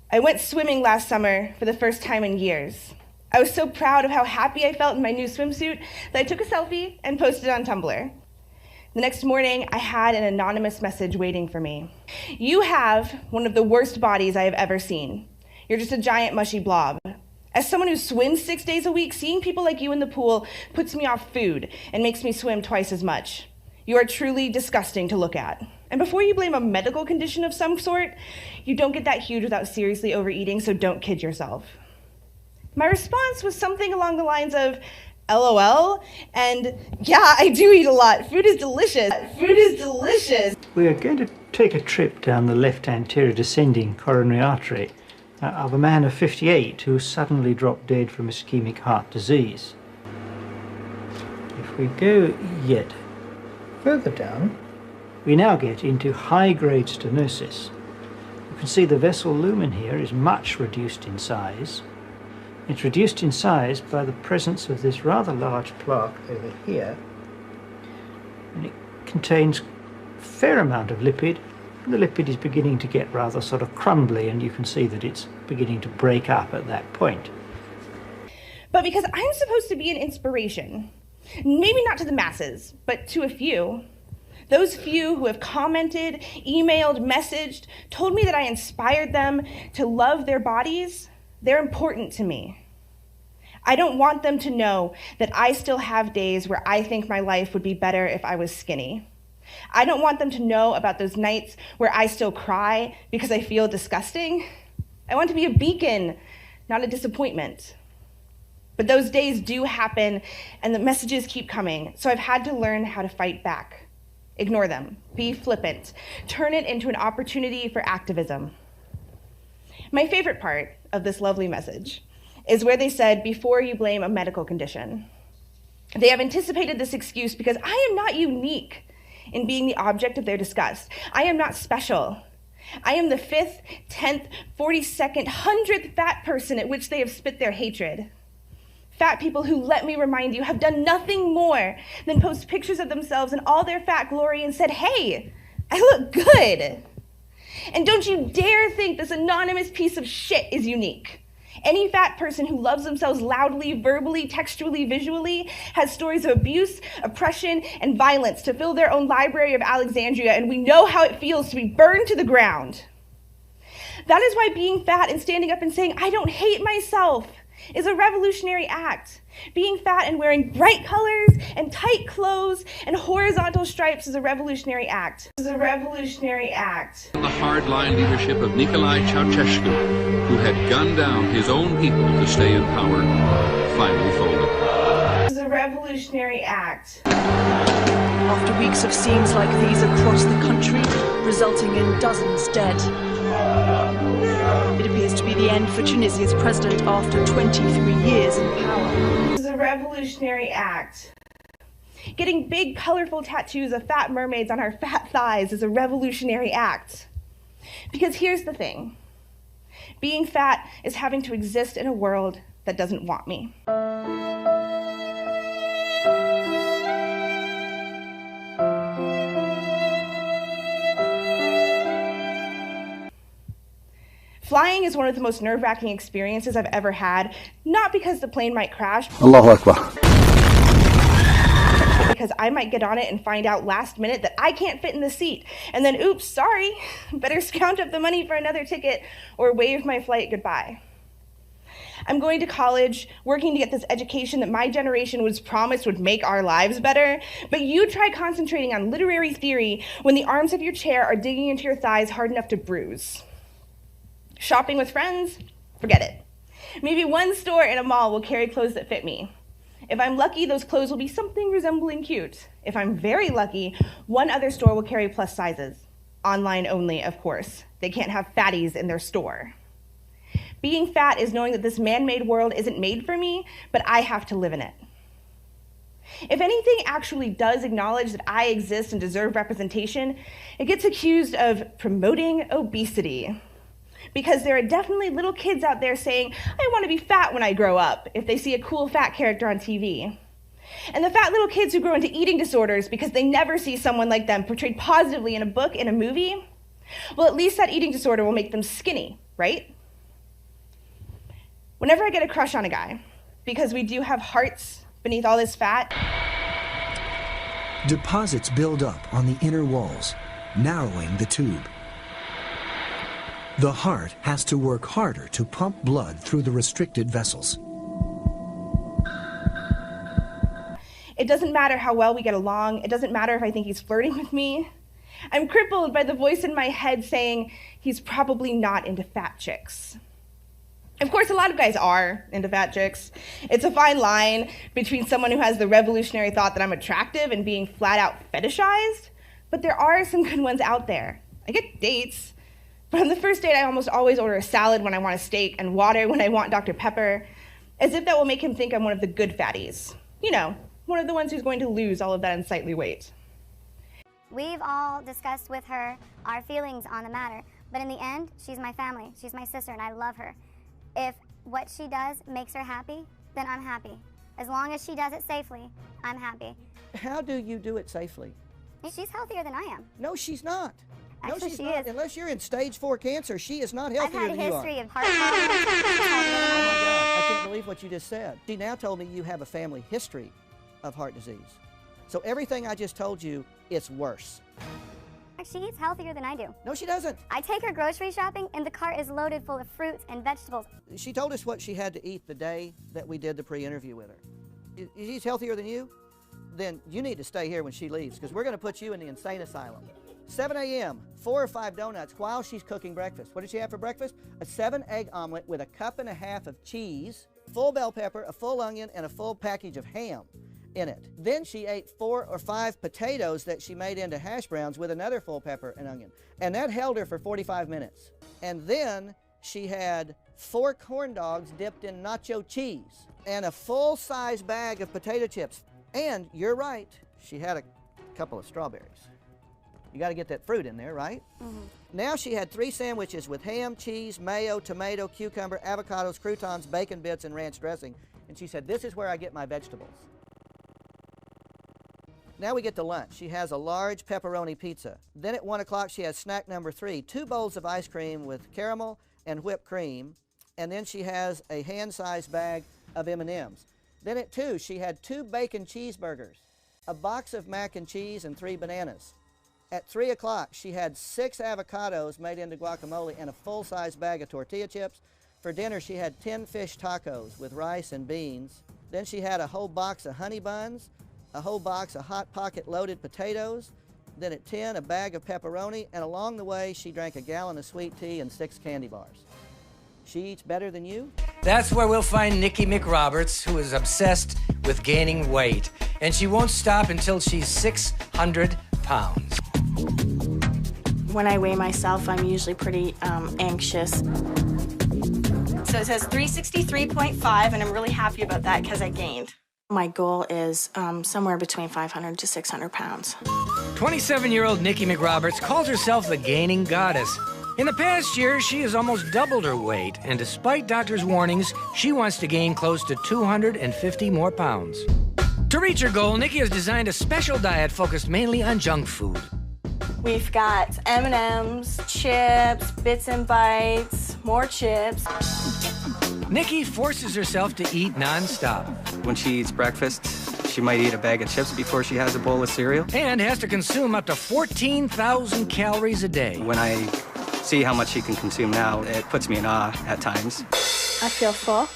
I went swimming last summer for the first time in years. I was so proud of how happy I felt in my new swimsuit that I took a selfie and posted it on Tumblr. The next morning, I had an anonymous message waiting for me. You have one of the worst bodies I have ever seen. You're just a giant mushy blob. As someone who swims 6 days a week, seeing people like you in the pool puts me off food and makes me swim twice as much. You are truly disgusting to look at. And before you blame a medical condition of some sort, you don't get that huge without seriously overeating, so don't kid yourself. My response was something along the lines of, LOL, and yeah, I do eat a lot. Food is delicious. Food is delicious. We are going to take a trip down the left anterior descending coronary artery of a man of 58 who suddenly dropped dead from ischemic heart disease. If we go yet further down, we now get into high-grade stenosis. You can see the vessel lumen here is much reduced in size. It's reduced in size by the presence of this rather large plaque over here, and it contains a fair amount of lipid, and the lipid is beginning to get rather sort of crumbly, and you can see that it's beginning to break up at that point. But because I'm supposed to be an inspiration, maybe not to the masses, but to a few, those few who have commented, emailed, messaged, told me that I inspired them to love their bodies, they're important to me. I don't want them to know that I still have days where I think my life would be better if I was skinny. I don't want them to know about those nights where I still cry because I feel disgusting. I want to be a beacon, not a disappointment. But those days do happen, and the messages keep coming, so I've had to learn how to fight back. Ignore them, be flippant, turn it into an opportunity for activism. My favorite part of this lovely message is where they said, before you blame a medical condition. They have anticipated this excuse because I am not unique in being the object of their disgust. I am not special. I am the 5th, 10th, 42nd, 100th fat person at which they have spit their hatred. Fat people who, let me remind you, have done nothing more than post pictures of themselves in all their fat glory and said, hey, I look good. And don't you dare think this anonymous piece of shit is unique. Any fat person who loves themselves loudly, verbally, textually, visually, has stories of abuse, oppression, and violence to fill their own library of Alexandria, and we know how it feels to be burned to the ground. That is why being fat and standing up and saying, I don't hate myself, is a revolutionary act. Being fat and wearing bright colors and tight clothes and horizontal stripes is a revolutionary act. Is a revolutionary act. The hardline leadership of Nicolae Ceausescu, who had gunned down his own people to stay in power, finally folded. Is a revolutionary act. After weeks of scenes like these across the country, resulting in dozens dead, it appears to be the end for Tunisia's president after 23 years in power. This is a revolutionary act. Getting big, colorful tattoos of fat mermaids on our fat thighs is a revolutionary act. Because here's the thing. Being fat is having to exist in a world that doesn't want me. Flying is one of the most nerve-wracking experiences I've ever had, not because the plane might crash, Allahu Akbar, because I might get on it and find out last minute that I can't fit in the seat, and then oops, sorry, better scrounge up the money for another ticket or wave my flight goodbye. I'm going to college, working to get this education that my generation was promised would make our lives better, but you try concentrating on literary theory when the arms of your chair are digging into your thighs hard enough to bruise. Shopping with friends? Forget it. Maybe one store in a mall will carry clothes that fit me. If I'm lucky, those clothes will be something resembling cute. If I'm very lucky, one other store will carry plus sizes. Online only, of course. They can't have fatties in their store. Being fat is knowing that this man-made world isn't made for me, but I have to live in it. If anything actually does acknowledge that I exist and deserve representation, it gets accused of promoting obesity. Because there are definitely little kids out there saying, I want to be fat when I grow up, if they see a cool fat character on TV. And the fat little kids who grow into eating disorders because they never see someone like them portrayed positively in a book, in a movie, well, at least that eating disorder will make them skinny, right? Whenever I get a crush on a guy, because we do have hearts beneath all this fat, deposits build up on the inner walls, narrowing the tube. The heart has to work harder to pump blood through the restricted vessels. it doesn't matter how well we get along. It doesn't matter if I think he's flirting with me. I'm crippled by the voice in my head saying he's probably not into fat chicks. Of course, a lot of guys are into fat chicks. It's a fine line between someone who has the revolutionary thought that I'm attractive and being flat out fetishized, but there are some good ones out there. I get dates, but on the first date, I almost always order a salad when I want a steak and water when I want Dr. Pepper, as if that will make him think I'm one of the good fatties. You know, one of the ones who's going to lose all of that unsightly weight. We've all discussed with her our feelings on the matter, but in the end, she's my family, she's my sister, and I love her. If what she does makes her happy, then I'm happy. As long as she does it safely, I'm happy. How do you do it safely? She's healthier than I am. No, she's not. Actually, no, she's she not. is. Unless you're in stage 4 cancer, she is not healthier I've had than a you are. history of heart problems. Oh my God, I can't believe what you just said. She now told me you have a family history of heart disease. So everything I just told you, it's worse. She eats healthier than I do. No, she doesn't. I take her grocery shopping, and the cart is loaded full of fruits and vegetables. She told us what she had to eat the day that we did the pre-interview with her. She's healthier than you? Then you need to stay here when she leaves, because we're going to put you in the insane asylum. 7 a.m., 4 or 5 donuts while she's cooking breakfast. What did she have for breakfast? A 7-egg omelet with a 1.5 cups of cheese, full bell pepper, a full onion, and a full package of ham in it. Then she ate 4 or 5 potatoes that she made into hash browns with another full pepper and onion. And that held her for 45 minutes. And then she had 4 corn dogs dipped in nacho cheese and a full-size bag of potato chips. And you're right, she had a couple of strawberries. You got to get that fruit in there, right? Mm-hmm. Now she had 3 sandwiches with ham, cheese, mayo, tomato, cucumber, avocados, croutons, bacon bits, and ranch dressing. And she said, this is where I get my vegetables. Now we get to lunch. She has a large pepperoni pizza. Then at 1 o'clock, she has snack number 3, 2 bowls of ice cream with caramel and whipped cream. And then she has a hand-sized bag of M&Ms. Then at 2, she had 2 bacon cheeseburgers, a box of mac and cheese, and 3 bananas. At 3 o'clock, she had 6 avocados made into guacamole and a full-size bag of tortilla chips. For dinner, she had 10 fish tacos with rice and beans. Then she had a whole box of honey buns, a whole box of Hot Pocket loaded potatoes. Then at 10, a bag of pepperoni, and along the way, she drank a gallon of sweet tea and 6 candy bars. She eats better than you? That's where we'll find Nikki McRoberts, who is obsessed with gaining weight. And she won't stop until she's 600 pounds. When I weigh myself, I'm usually pretty anxious. So it says 363.5, and I'm really happy about that because I gained. My goal is somewhere between 500 to 600 pounds. 27-year-old Nikki McRoberts calls herself the gaining goddess. In the past year, she has almost doubled her weight, and despite doctors' warnings, she wants to gain close to 250 more pounds. To reach her goal, Nikki has designed a special diet focused mainly on junk food. We've got M&Ms, chips, bits and bites, more chips. Nikki forces herself to eat nonstop. When she eats breakfast, she might eat a bag of chips before she has a bowl of cereal. And has to consume up to 14,000 calories a day. When I see how much she can consume now, it puts me in awe at times. I feel full.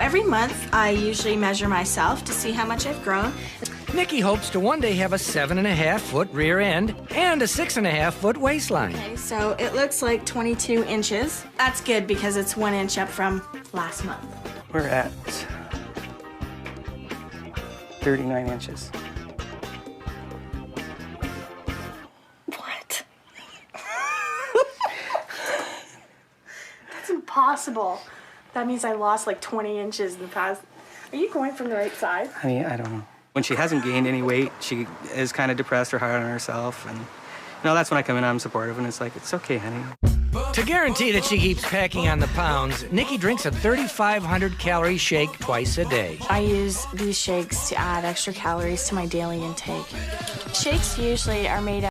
Every month, I usually measure myself to see how much I've grown. Nikki hopes to one day have a 7.5-foot rear end and a 6.5-foot waistline. Okay, so it looks like 22 inches. That's good because it's 1 inch up from last month. We're at 39 inches. What? That's impossible. That means I lost like 20 inches in the past. Are you going from the right side? I mean, I don't know. When she hasn't gained any weight, she is kind of depressed or hard on herself. And, that's when I come in, I'm supportive, and it's like, it's okay, honey. To guarantee that she keeps packing on the pounds, Nikki drinks a 3,500-calorie shake twice a day. I use these shakes to add extra calories to my daily intake. Shakes usually are made